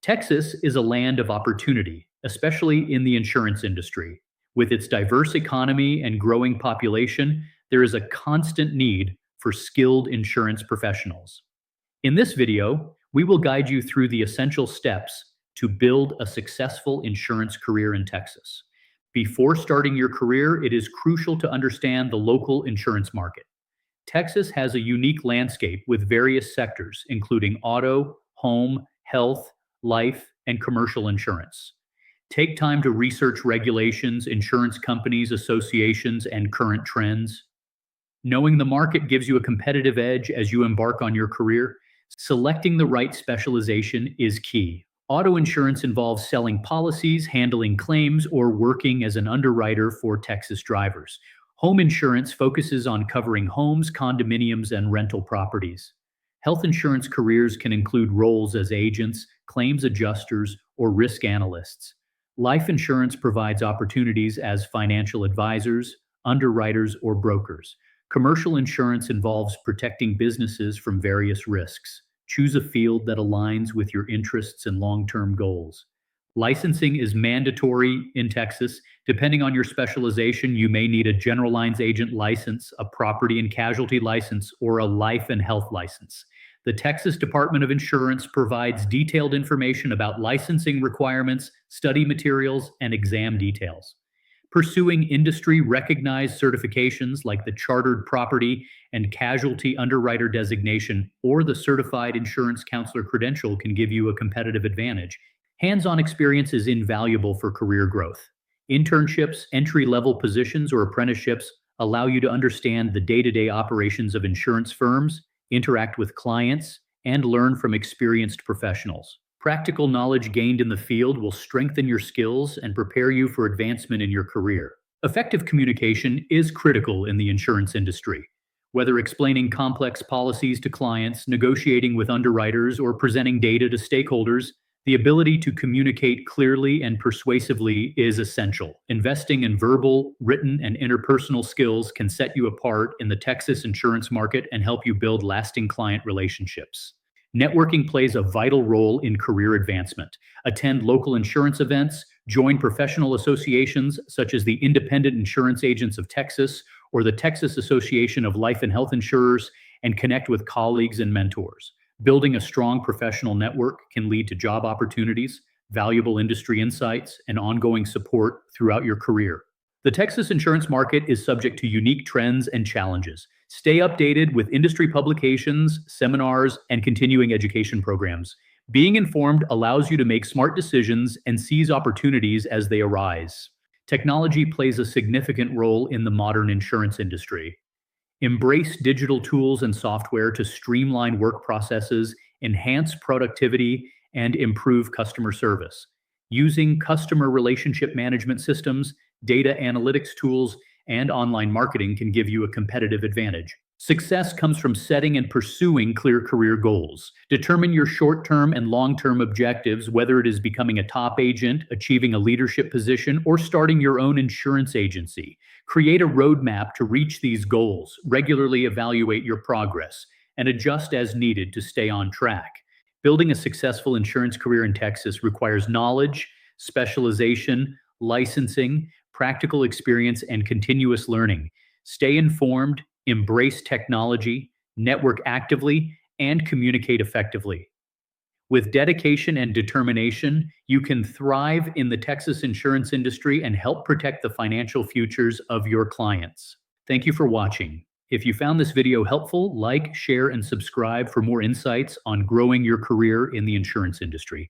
Texas is a land of opportunity, especially in the insurance industry. With its diverse economy and growing population, there is a constant need for skilled insurance professionals. In this video, we will guide you through the essential steps to build a successful insurance career in Texas. Before starting your career, it is crucial to understand the local insurance market. Texas has a unique landscape with various sectors, including auto, home, health, life, and commercial insurance. Take time to research regulations, insurance companies, associations, and current trends. Knowing the market gives you a competitive edge as you embark on your career. Selecting the right specialization is key. Auto insurance involves selling policies, handling claims, or working as an underwriter for Texas drivers. Home insurance focuses on covering homes, condominiums, and rental properties. Health insurance careers can include roles as agents, claims adjusters, or risk analysts. Life insurance provides opportunities as financial advisors, underwriters, or brokers. Commercial insurance involves protecting businesses from various risks. Choose a field that aligns with your interests and long-term goals. Licensing is mandatory in Texas. Depending on your specialization, you may need a general lines agent license, a property and casualty license, or a life and health license. The Texas Department of Insurance provides detailed information about licensing requirements, study materials, and exam details. Pursuing industry-recognized certifications like the Chartered Property and Casualty Underwriter designation or the Certified Insurance Counselor credential can give you a competitive advantage. Hands-on experience is invaluable for career growth. Internships, entry-level positions, or apprenticeships allow you to understand the day-to-day operations of insurance firms, interact with clients, and learn from experienced professionals. Practical knowledge gained in the field will strengthen your skills and prepare you for advancement in your career. Effective communication is critical in the insurance industry. Whether explaining complex policies to clients, negotiating with underwriters, or presenting data to stakeholders, the ability to communicate clearly and persuasively is essential. Investing in verbal, written, and interpersonal skills can set you apart in the Texas insurance market and help you build lasting client relationships. Networking plays a vital role in career advancement. Attend local insurance events, join professional associations such as the Independent Insurance Agents of Texas or the Texas Association of Life and Health Insurers, and connect with colleagues and mentors. Building a strong professional network can lead to job opportunities, valuable industry insights, and ongoing support throughout your career. The Texas insurance market is subject to unique trends and challenges. Stay updated with industry publications, seminars, and continuing education programs. Being informed allows you to make smart decisions and seize opportunities as they arise. Technology plays a significant role in the modern insurance industry. Embrace digital tools and software to streamline work processes, enhance productivity, and improve customer service. Using customer relationship management systems, data analytics tools, and online marketing can give you a competitive advantage. Success comes from setting and pursuing clear career goals. Determine your short-term and long-term objectives, whether it is becoming a top agent, achieving a leadership position, or starting your own insurance agency. Create a roadmap to reach these goals. Regularly evaluate your progress and adjust as needed to stay on track. Building a successful insurance career in Texas requires knowledge, specialization, licensing, practical experience, and continuous learning. Stay informed, embrace technology, network actively, and communicate effectively. With dedication and determination, you can thrive in the Texas insurance industry and help protect the financial futures of your clients. Thank you for watching. If you found this video helpful, like, share, and subscribe for more insights on growing your career in the insurance industry.